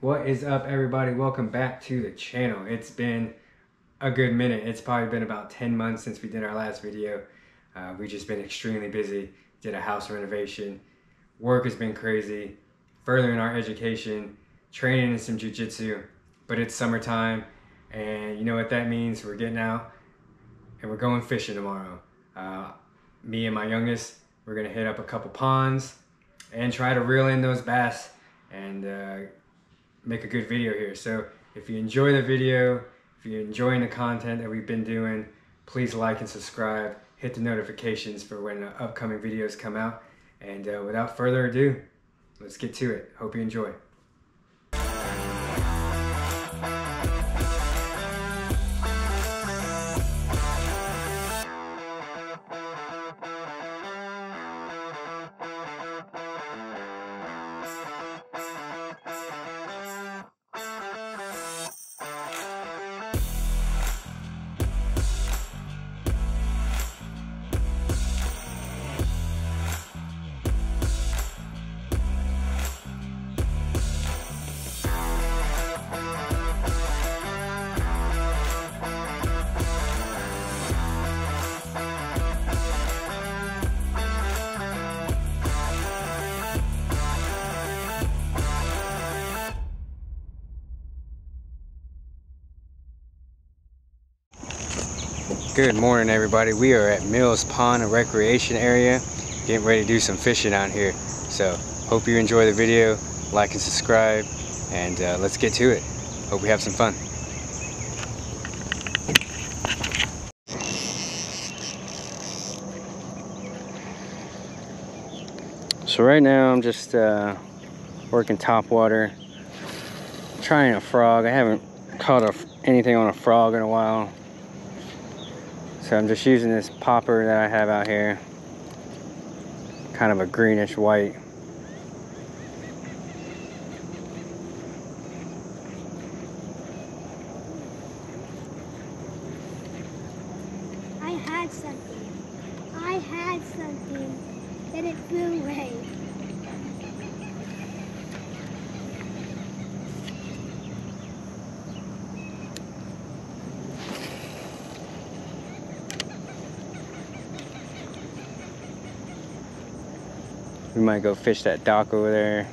What is up, everybody? Welcome back to the channel. It's been a good minute. It's probably been about 10 months since we did our last video. We've just been extremely busy. Did a house renovation. Work has been crazy. Furthering our education. Training in some jiu-jitsu. But it's summertime. And you know what that means? We're getting out and we're going fishing tomorrow. Me and my youngest, we're going to hit up a couple ponds and try to reel in those bass and make a good video here. So if you enjoy the video, if you're enjoying the content that we've been doing, please like and subscribe. Hit the notifications for when upcoming videos come out. And without further ado, let's get to it. Hope you enjoy. Good morning, everybody. We are at Mills Pond Recreation Area, getting ready to do some fishing out here. So hope you enjoy the video, like and subscribe, and let's get to it. Hope we have some fun. So right now I'm just working top water, trying a frog. I haven't caught anything on a frog in a while. So I'm just using this popper that I have out here, kind of a greenish white. I had something, then it flew away. We might go fish that dock over there.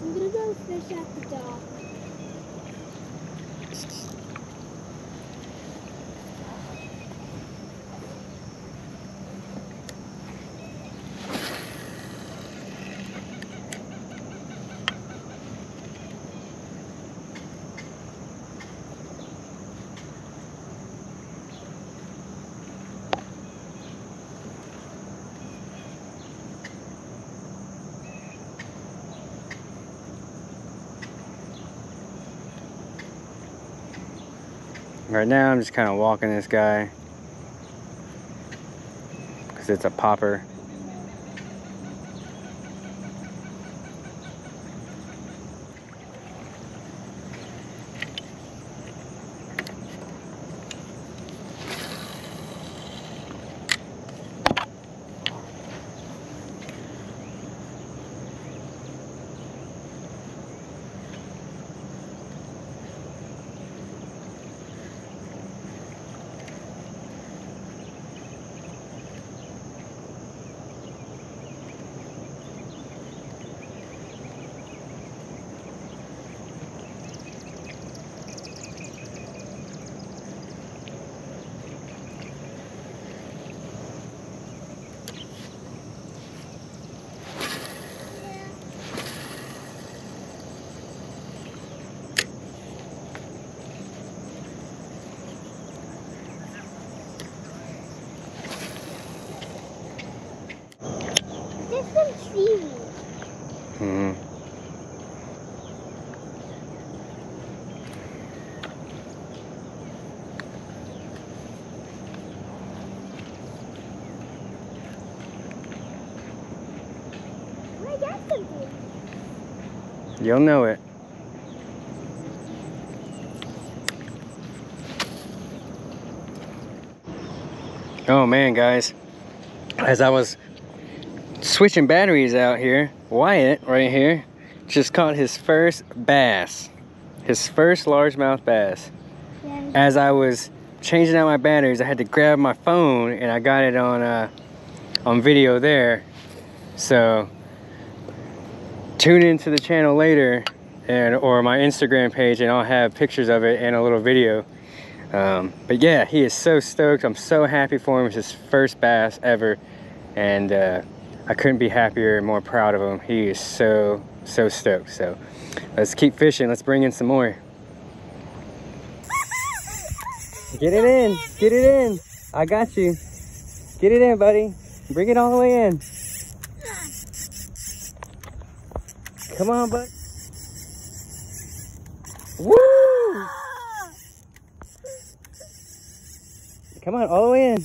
I'm gonna go fish at the dock. Right now I'm just kind of walking this guy because it's a popper. There's some seaweed. Mm-hmm. I got something. You'll know it. Oh man, guys, as I was switching batteries out here, Wyatt right here just caught his first bass, his first largemouth bass. Yeah. As I was changing out my batteries, I had to grab my phone and I got it on video there. So tune into the channel later, or my Instagram page, and I'll have pictures of it and a little video. But yeah, he is so stoked. I'm so happy for him. It's his first bass ever, and I couldn't be happier and more proud of him. He is so stoked. So let's keep fishing. Let's bring in some more. Get it in. Get it in. I got you. Get it in, buddy. Bring it all the way in. Come on, bud. Woo! Come on, all the way in.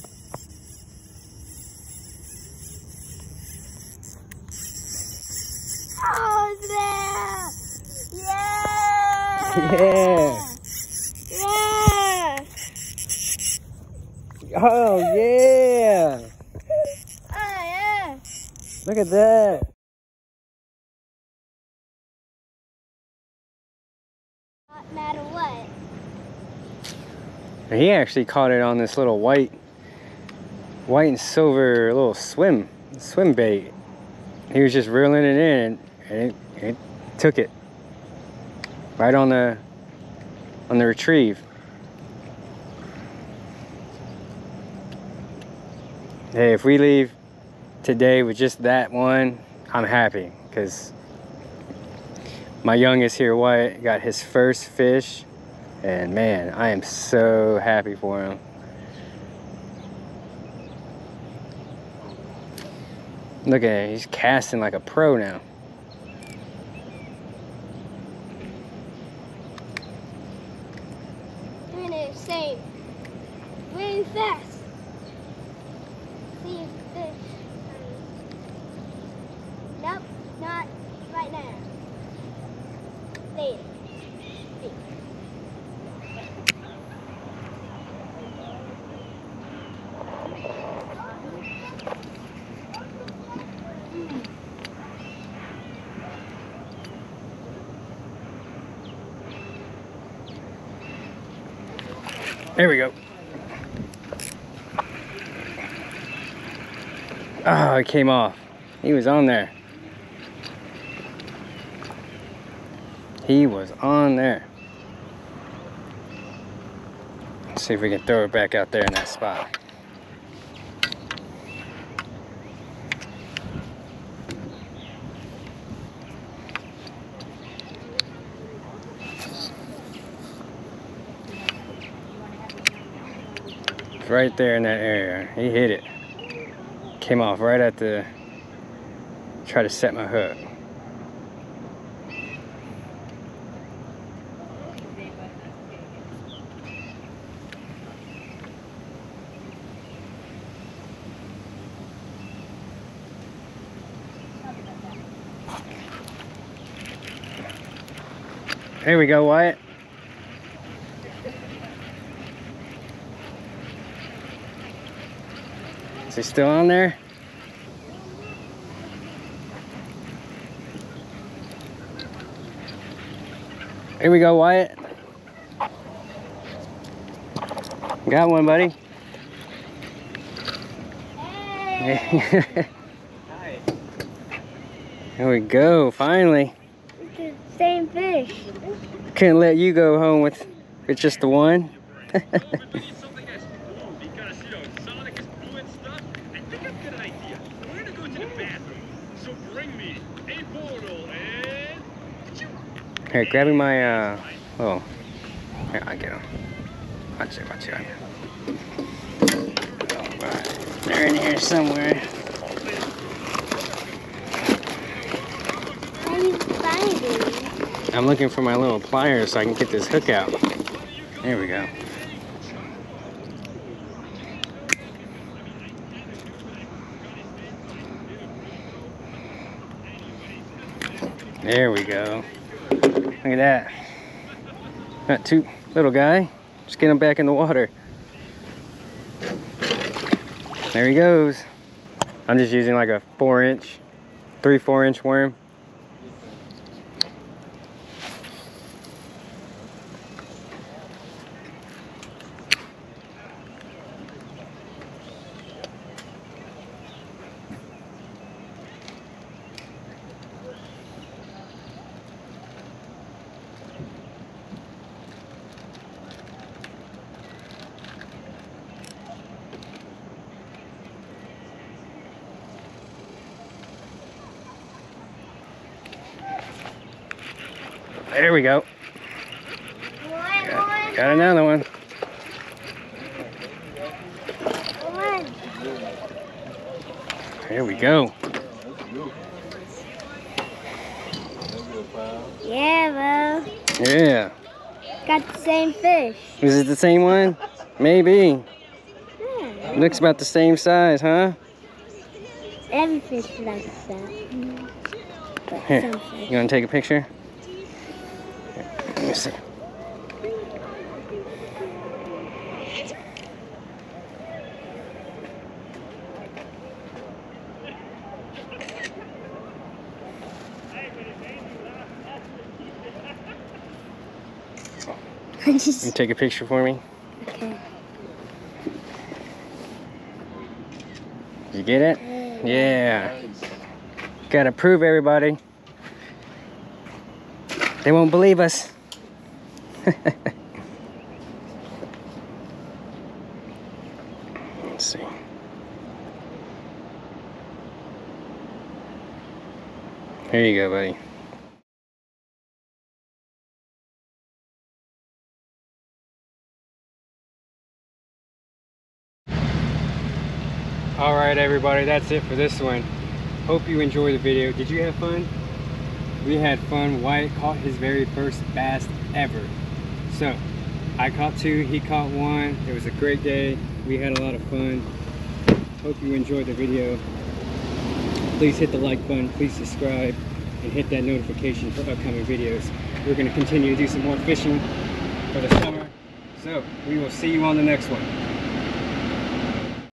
Oh, yeah! Yeah. Yeah! Oh, yeah. Oh, yeah! Look at that. No matter what. He actually caught it on this little white and silver little swim bait. He was just reeling it in, and it took it right on the retrieve. Hey, if we leave today with just that one, I'm happy, because my youngest here, Wyatt, got his first fish, and man, I am so happy for him. Look at him, he's casting like a pro now. Doing it same. Really fast. See if fish. Nope, not right now. Later. There we go. Oh, it came off. He was on there. He was on there. Let's see if we can throw it back out there in that spot. Right there in that area. He hit it. Came off right at the, try to set my hook. There we go, Wyatt. Is he still on there? Here we go, Wyatt. Got one, buddy. Hey. There we go, finally. It's the same fish. Couldn't let you go home with just the one. Here, grab me my, oh, here, I get him. Watch it. Alright, they're in here somewhere. How do you find it? I'm looking for my little pliers so I can get this hook out. There we go. There we go. Look at that. Got two little guy. Just get him back in the water. There he goes. I'm just using like a 4-inch, 3-4-inch worm. There we go. Got another one. There we go. Yeah, bro. Yeah. Got the same fish. Is it the same one? Maybe. Yeah. Looks about the same size, huh? Every fish likes that. But Here, some fish. you want to take a picture? Here, let me see. You take a picture for me? Okay. Did you get it? Yeah. Gotta prove everybody. They won't believe us. Let's see. Here you go, buddy. All right, everybody, that's it for this one. Hope you enjoyed the video. Did you have fun? We had fun. Wyatt caught his very first bass ever. So I caught 2, he caught 1. It was a great day. We had a lot of fun. Hope you enjoyed the video. Please hit the like button, please subscribe, and hit that notification for upcoming videos. We're going to continue to do some more fishing for the summer. So we will see you on the next one.